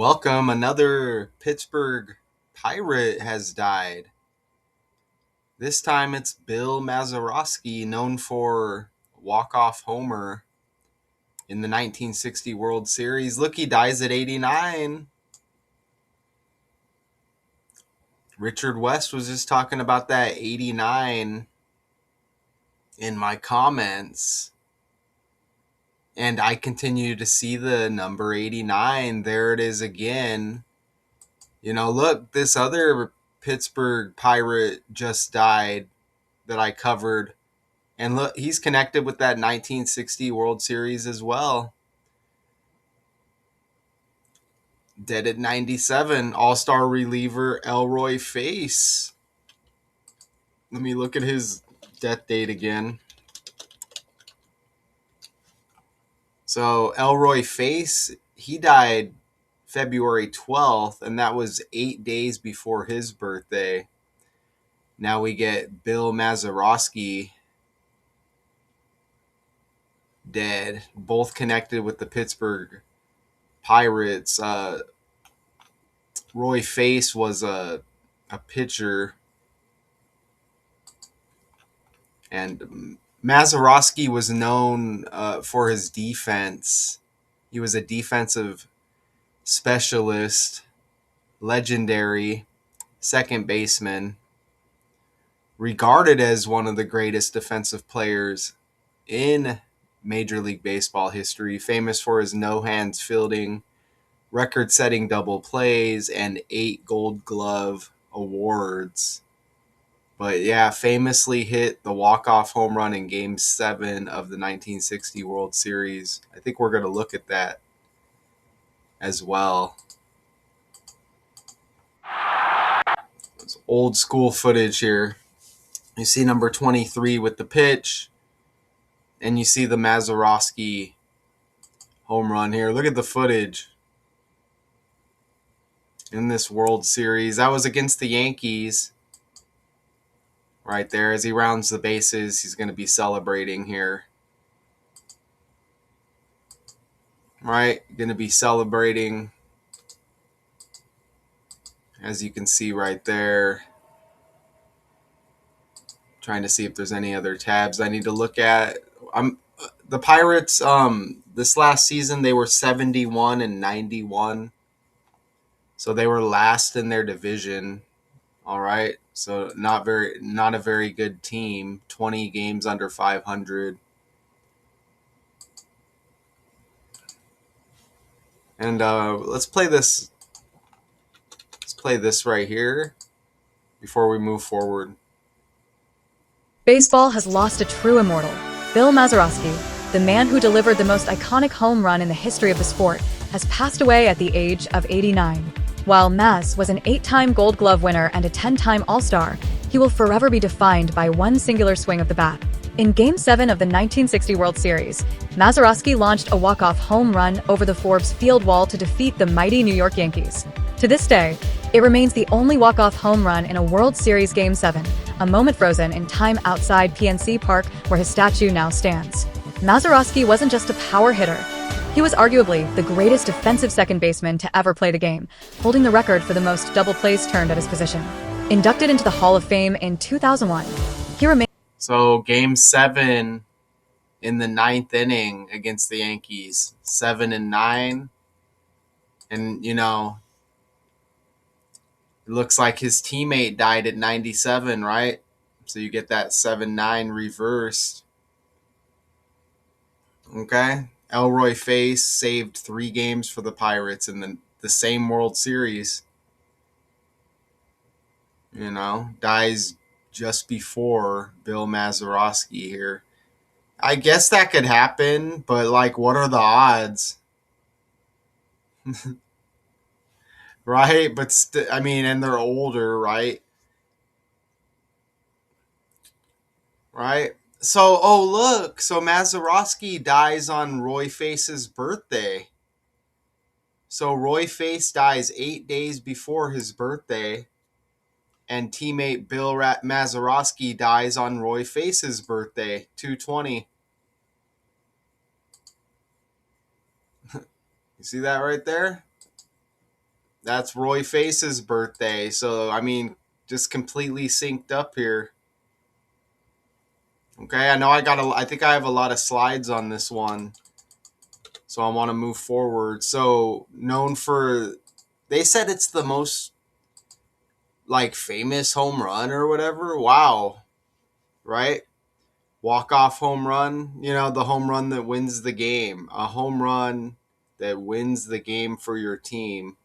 Welcome. Another Pittsburgh Pirate has died. This time it's Bill Mazeroski, known for walk-off homer in the 1960 World Series. Look, he dies at 89. Richard West was just talking about that 89 in my comments. And I continue to see the number 89. There it is again. Look, this other Pittsburgh Pirate just died that I covered. And look, he's connected with that 1960 World Series as well. Dead at 97, All-Star reliever Elroy Face. Let me look at his death date again. So Elroy Face, he died February 12th, and that was 8 days before his birthday. Now we get Bill Mazeroski dead, both connected with the Pittsburgh Pirates. Roy Face was a pitcher, and Mazeroski was known for his defense. He was a defensive specialist, legendary second baseman, regarded as one of the greatest defensive players in Major League Baseball history, famous for his no-hands fielding, record-setting double plays, and 8 Gold Glove awards. But yeah, famously hit the walk-off home run in Game 7 of the 1960 World Series. I think we're going to look at that as well. It's old school footage here. You see number 23 with the pitch, and you see the Mazeroski home run here. Look at the footage in this World Series. That was against the Yankees. Right there, as he rounds the bases, he's going to be celebrating here. Right, going to be celebrating, as you can see right there. Trying to see if there's any other tabs I need to look at. The Pirates, this last season, they were 71 and 91. So they were last in their division. All right. So not a very good team. 20 games under 500. And let's play this. Let's play this right here before we move forward. Baseball has lost a true immortal. Bill Mazeroski, the man who delivered the most iconic home run in the history of the sport, has passed away at the age of 89. While Maz was an 8-time Gold Glove winner and a 10-time All-Star, he will forever be defined by one singular swing of the bat. In Game 7 of the 1960 World Series, Mazeroski launched a walk-off home run over the Forbes Field wall to defeat the mighty New York Yankees. To this day, it remains the only walk-off home run in a World Series Game 7, a moment frozen in time outside PNC Park where his statue now stands. Mazeroski wasn't just a power hitter. He was arguably the greatest defensive second baseman to ever play the game, holding the record for the most double plays turned at his position. Inducted into the Hall of Fame in 2001, he remains... So Game 7 in the 9th inning against the Yankees, 7-9. And, it looks like his teammate died at 97, right? So you get that 7-9 reversed. Okay. Elroy Face saved 3 games for the Pirates in the same World Series. Dies just before Bill Mazeroski here. I guess that could happen, but, what are the odds? Right? But, and they're older, right? Right? So, look. So Mazeroski dies on Roy Face's birthday. So Roy Face dies 8 days before his birthday. And teammate Bill Mazeroski dies on Roy Face's birthday, 2/20. You see that right there? That's Roy Face's birthday. So, I mean, just completely synced up here. Okay, I know I think I have a lot of slides on this one. So I want to move forward. So, known for, they said it's the most like famous home run or whatever. Wow. Right? Walk-off home run, the home run that wins the game. A home run that wins the game for your team.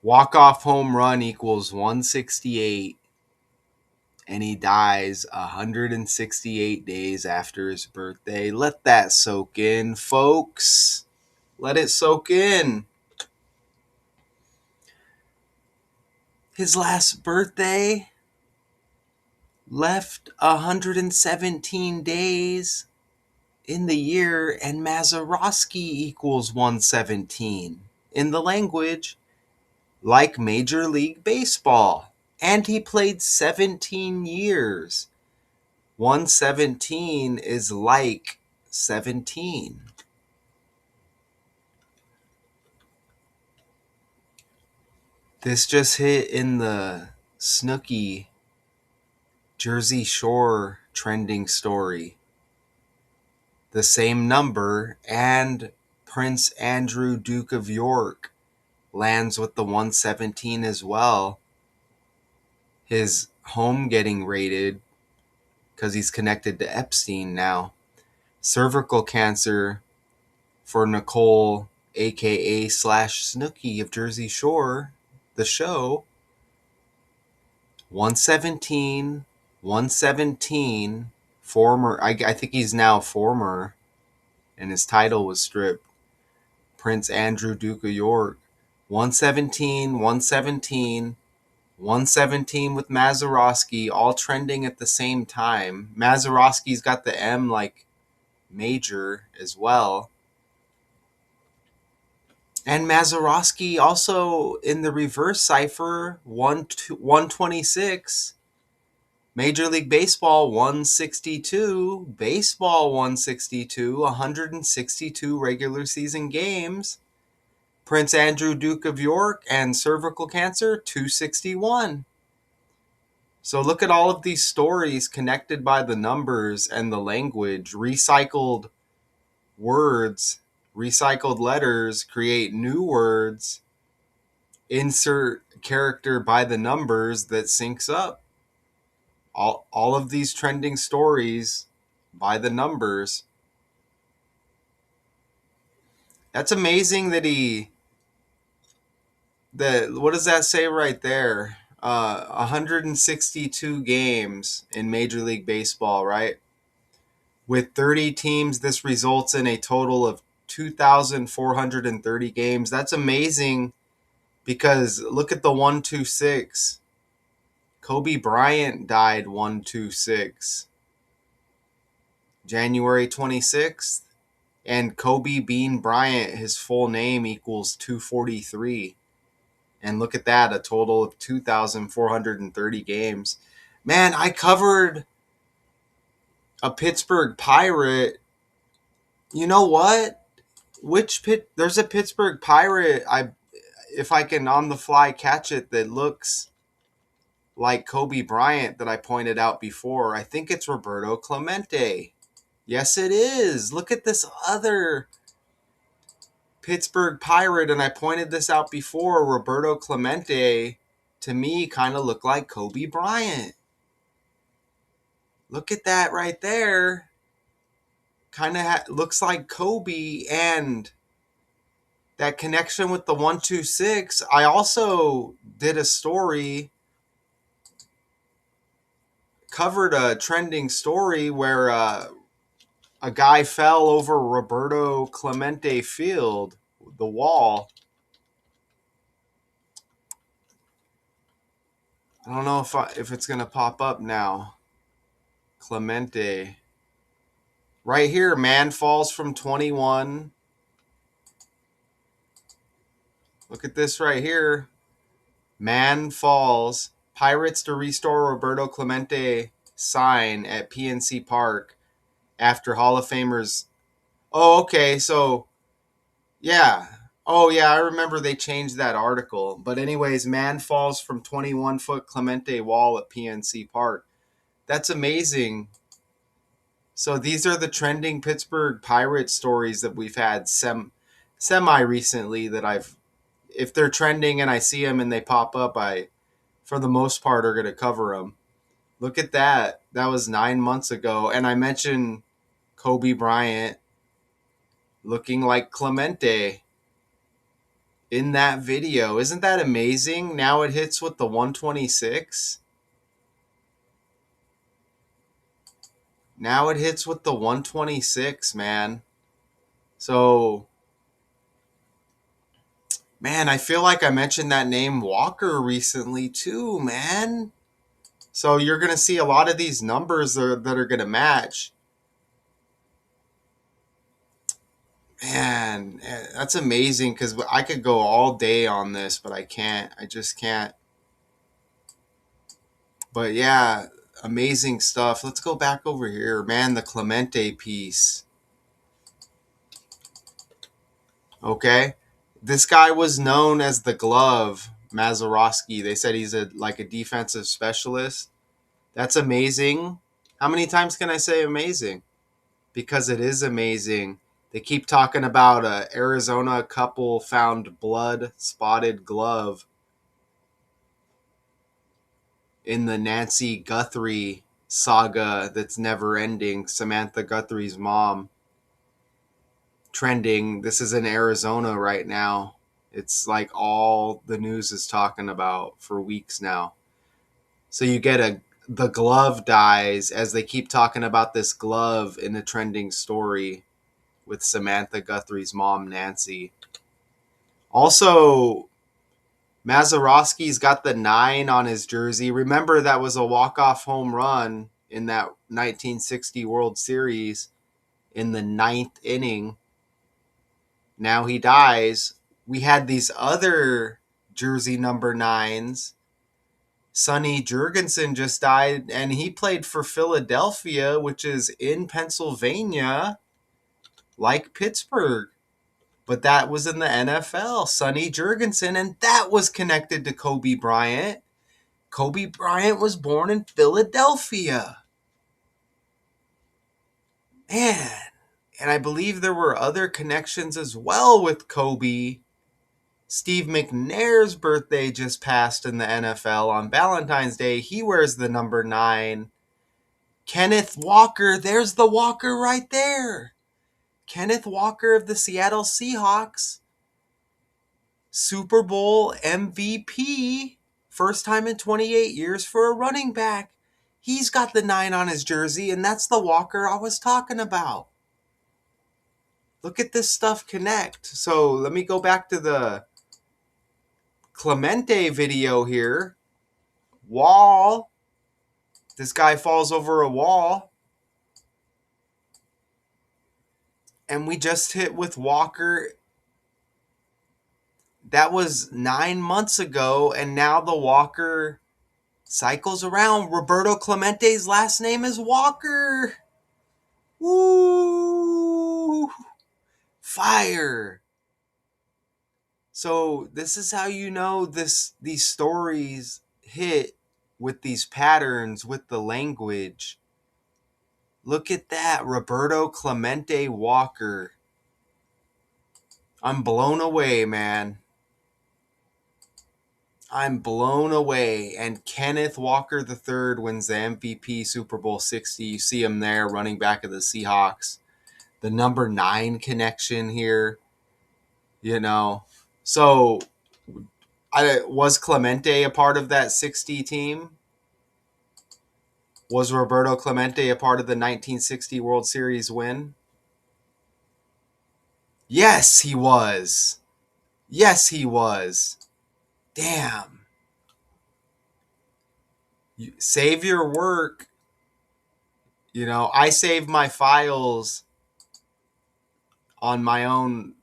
Walk-off home run equals 168, and he dies 168 days after his birthday. Let that soak in, folks. Let it soak in. His last birthday left 117 days in the year, and Mazeroski equals 117 in the language like Major League Baseball. And he played 17 years. 117 is like 17. This just hit in the Snooki Jersey Shore trending story. The same number, and Prince Andrew, Duke of York, lands with the 117 as well. His home getting raided because he's connected to Epstein now. Cervical cancer for Nicole, aka slash Snooki of Jersey Shore, the show. 117, 117, former, I think he's now former, and his title was stripped. Prince Andrew, Duke of York. 117, 117, 117 with Mazeroski, all trending at the same time. Mazeroski's got the M like major as well. And Mazeroski also in the reverse cipher, 126. Major League Baseball 162, Baseball 162, 162 regular season games. Prince Andrew, Duke of York, and cervical cancer 261. So look at all of these stories connected by the numbers and the language. Recycled words, recycled letters create new words. Insert character by the numbers that syncs up. All of these trending stories by the numbers. That's amazing that what does that say right there? 162 games in Major League Baseball, right? With 30 teams, this results in a total of 2,430 games. That's amazing because look at the 126. Kobe Bryant died 126. January 26th. And Kobe Bean Bryant, his full name equals 243. And look at that, a total of 2,430 games. Man, I covered a Pittsburgh Pirate. You know what? There's a Pittsburgh Pirate, if I can on the fly catch it, that looks like Kobe Bryant that I pointed out before. I think it's Roberto Clemente. Yes, it is. Look at this other Pittsburgh Pirate, and I pointed this out before. Roberto Clemente, to me, kind of looked like Kobe Bryant. Look at that right there. Kind of looks like Kobe, and that connection with the 126. I also did a story, covered a trending story where a guy fell over Roberto Clemente Field, the wall. I don't know if it's going to pop up now. Clemente. Right here, man falls from 21. Look at this right here. Man falls. Pirates to restore Roberto Clemente sign at PNC Park after Hall of Famers. Oh, okay. So, yeah. Oh yeah, I remember they changed that article. But anyways, man falls from 21-foot Clemente wall at PNC Park. That's amazing. So these are the trending Pittsburgh Pirates stories that we've had semi recently that I've, if they're trending and I see them and they pop up, I for the most part are going to cover them. Look at that. That was 9 months ago and I mentioned Kobe Bryant looking like Clemente in that video. Isn't that amazing? Now it hits with the 126. Now it hits with the 126, man. So, man, I feel like I mentioned that name Walker recently too, man. So you're going to see a lot of these numbers that are going to match. Man, that's amazing because I could go all day on this, but I can't. I just can't. But yeah, amazing stuff. Let's go back over here. Man, the Clemente piece. Okay. This guy was known as the Glove, Mazeroski. They said he's a defensive specialist. That's amazing. How many times can I say amazing? Because it is amazing. They keep talking about a Arizona couple found blood spotted glove in the Nancy Guthrie saga that's never ending. Samantha Guthrie's mom. Trending. This is in Arizona right now. It's like all the news is talking about for weeks now. So you get the glove dies as they keep talking about this glove in a trending story with Samantha Guthrie's mom, Nancy. Also, Mazeroski's got the 9 on his jersey. Remember, that was a walk-off home run in that 1960 World Series in the ninth inning. Now he dies. We had these other jersey number 9s. Sonny Jurgensen just died, and he played for Philadelphia, which is in Pennsylvania, like Pittsburgh. But that was in the NFL, Sonny Jurgensen, and that was connected to Kobe Bryant. Kobe Bryant was born in Philadelphia. Man. And I believe there were other connections as well with Kobe. Steve McNair's birthday just passed in the NFL on Valentine's Day. He wears the number 9. Kenneth Walker, there's the Walker right there. Kenneth Walker of the Seattle Seahawks. Super Bowl MVP. First time in 28 years for a running back. He's got the 9 on his jersey, and that's the Walker I was talking about. Look at this stuff connect. So let me go back to the Clemente video here. Wall. This guy falls over a wall. And we just hit with Walker. That was 9 months ago, and now the Walker cycles around. Roberto Clemente's last name is Walker. Woo! Fire. So this is how you know these stories hit with these patterns, with the language. Look at that, Roberto Clemente Walker. I'm blown away, man. I'm blown away. And Kenneth Walker III wins the MVP Super Bowl 60. You see him there, running back of the Seahawks. The number 9 connection here, you know. So, was Clemente a part of that 60 team? Was Roberto Clemente a part of the 1960 World Series win? Yes, he was. Yes, he was. Damn. Save your work. You know, I save my files on my own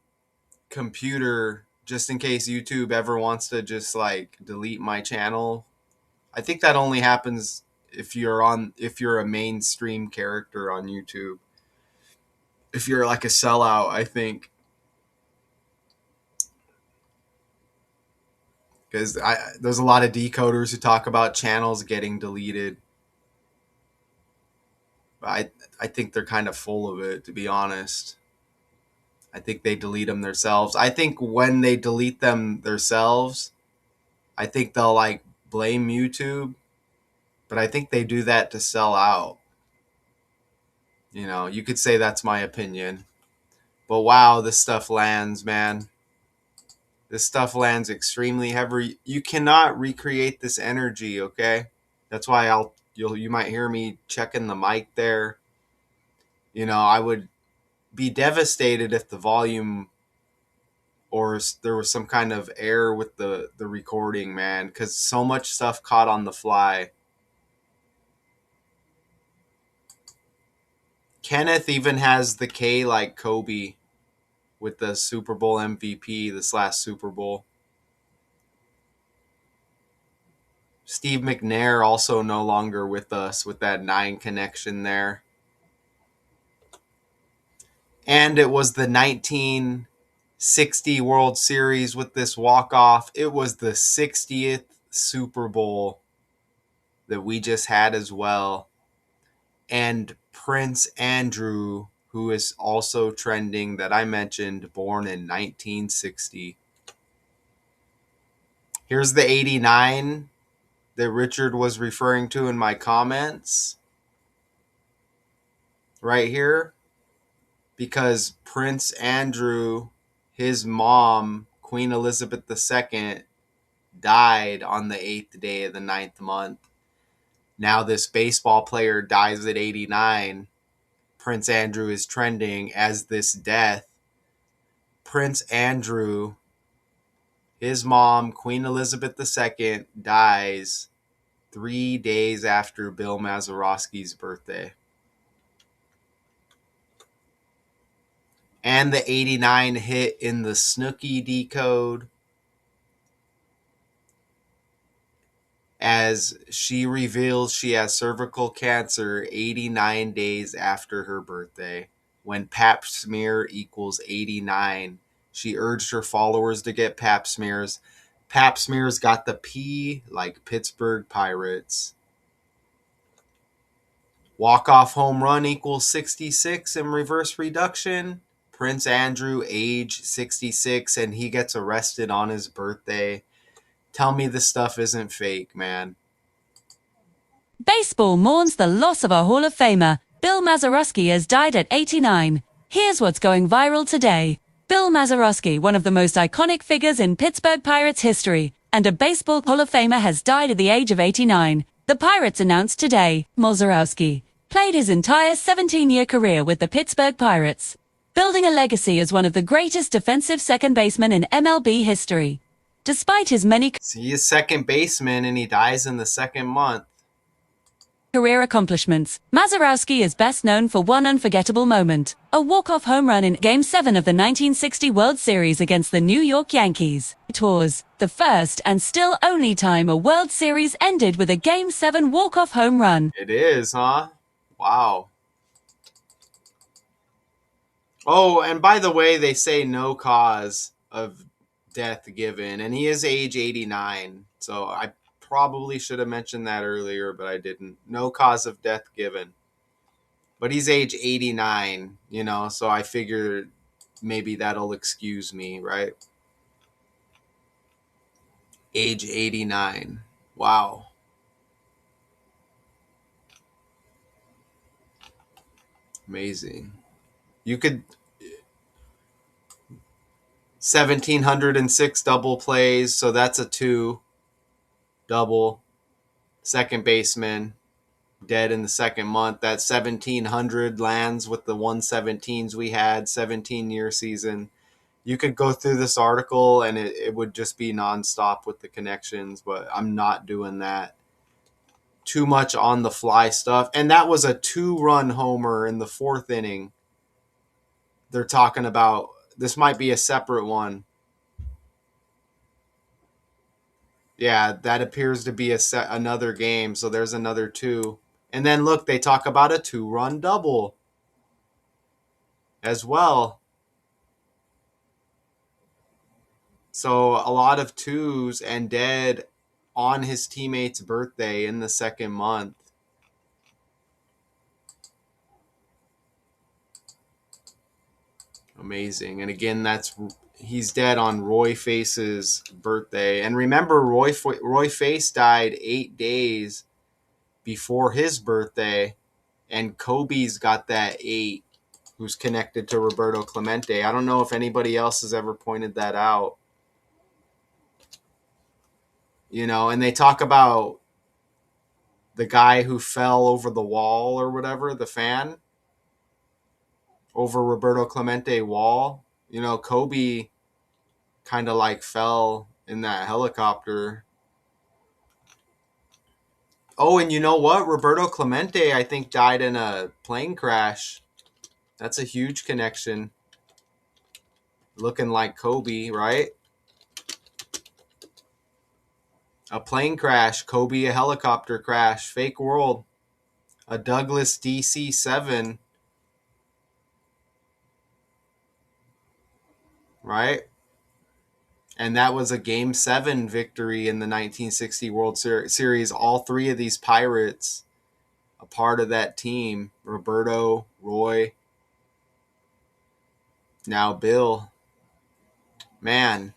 computer just in case YouTube ever wants to just like delete my channel. I think that only happens if you're a mainstream character on YouTube. If you're like a sellout, I think. because there's a lot of decoders who talk about channels getting deleted. I think they're kind of full of it, to be honest. I think they delete them themselves. I think when they delete them themselves, I think they'll like blame YouTube, but I think they do that to sell out. You know, you could say that's my opinion. But wow, this stuff lands, man. This stuff lands extremely heavy. You cannot recreate this energy, okay? That's why you might hear me checking the mic there. You know, I would be devastated if the volume or there was some kind of error with the recording, man, cuz so much stuff caught on the fly. Kenneth even has the K like Kobe with the Super Bowl MVP this last Super Bowl. Steve McNair also no longer with us with that 9 connection there. And it was the 1960 World Series with this walk-off. It was the 60th Super Bowl that we just had as well. And Prince Andrew, who is also trending that I mentioned, born in 1960. Here's the 89 that Richard was referring to in my comments. Right here. Because Prince Andrew, his mom, Queen Elizabeth II, died on the 8th day of the 9th month. Now this baseball player dies at 89. Prince Andrew is trending as this death. Prince Andrew, his mom, Queen Elizabeth II, dies 3 days after Bill Mazeroski's birthday. And the 89 hit in the Snooki decode as she reveals she has cervical cancer 89 days after her birthday. When pap smear equals 89, she urged her followers to get pap smears. Pap smears got the P like Pittsburgh Pirates. Walk-off home run equals 66 in reverse reduction. Prince Andrew, age 66, and he gets arrested on his birthday. Tell me this stuff isn't fake, man. Baseball mourns the loss of a Hall of Famer. Bill Mazeroski has died at 89. Here's what's going viral today. Bill Mazeroski, one of the most iconic figures in Pittsburgh Pirates history, and a baseball Hall of Famer, has died at the age of 89. The Pirates announced today. Mazeroski played his entire 17-year career with the Pittsburgh Pirates, building a legacy as one of the greatest defensive second basemen in MLB history. Despite his many He is second baseman and he dies in the second month. career accomplishments, Mazeroski is best known for one unforgettable moment, a walk-off home run in Game 7 of the 1960 World Series against the New York Yankees. It was the first and still only time a World Series ended with a Game 7 walk-off home run. It is, huh? Wow. Oh, and by the way, they say no cause of death given, and he is age 89. So I probably should have mentioned that earlier, but I didn't. No cause of death given. But he's age 89, you know, so I figured maybe that'll excuse me, right? Age 89. Wow. Amazing. You could 1,706 double plays, so that's a 2 double. Second baseman dead in the second month. That 1,700 lands with the 117s we had, 17-year season. You could go through this article and it would just be nonstop with the connections, but I'm not doing that. Too much on the fly stuff. And that was a 2-run homer in the 4th inning. They're talking about this might be a separate one. Yeah, that appears to be another game. So there's another 2. And then look, they talk about a 2-run double as well. So a lot of twos, and dead on his teammate's birthday in the second month. Amazing. And again, he's dead on Roy Face's birthday. And remember, Roy Face died 8 days before his birthday, and Kobe's got that 8, who's connected to Roberto Clemente. I don't know if anybody else has ever pointed that out. And they talk about the guy who fell over the wall or whatever, the fan over Roberto Clemente wall. Kobe kind of like fell in that helicopter. Oh, and you know what? Roberto Clemente, I think, died in a plane crash. That's a huge connection. Looking like Kobe, right? A plane crash, Kobe a helicopter crash, fake world. A Douglas DC-7, right? And that was a Game 7 victory in the 1960 World Series. All three of these Pirates a part of that team. Roberto, Roy, now Bill. Man.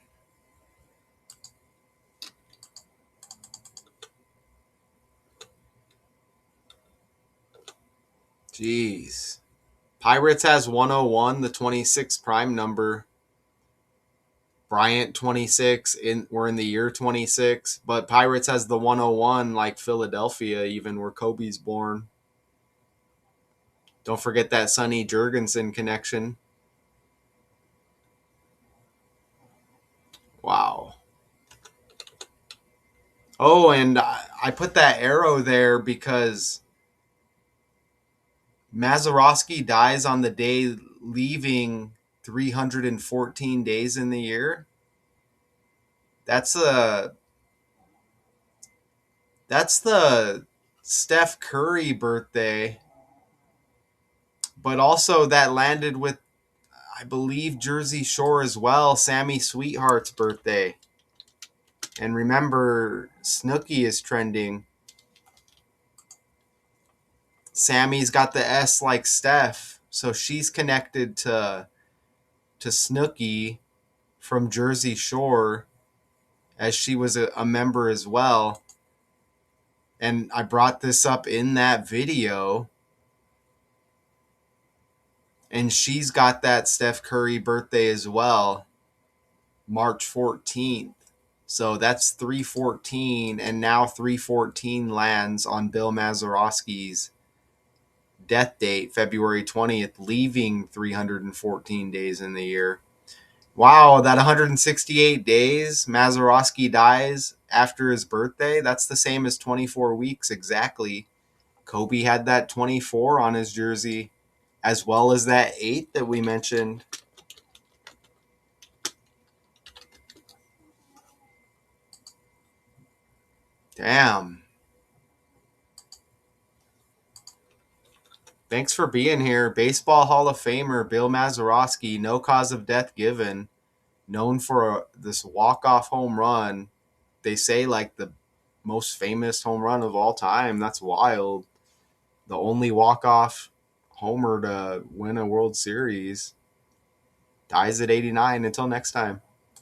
Jeez. Pirates has 101, the 26 prime number. Bryant 26, we're in the year 26, but Pirates has the 101 like Philadelphia, even where Kobe's born. Don't forget that Sonny Jurgensen connection. Wow. Oh, and I put that arrow there because Mazeroski dies on the day leaving 314 days in the year. That's the Steph Curry birthday, but also that landed with, I believe, Jersey Shore as well, Sammy Sweetheart's birthday. And remember, Snooki is trending. Sammy's got the S like Steph, so she's connected to Snooki from Jersey Shore, as she was a member as well. And I brought this up in that video. And she's got that Steph Curry birthday as well, March 14th. So that's 314, and now 314 lands on Bill Mazeroski's death date, February 20th, leaving 314 days in the year. Wow, that 168 days Mazeroski dies after his birthday, that's the same as 24 weeks exactly. Kobe had that 24 on his jersey, as well as that 8 that we mentioned. Damn. Thanks for being here. Baseball Hall of Famer Bill Mazeroski, no cause of death given, known for this walk-off home run. They say like the most famous home run of all time. That's wild. The only walk-off homer to win a World Series. Dies at 89. Until next time.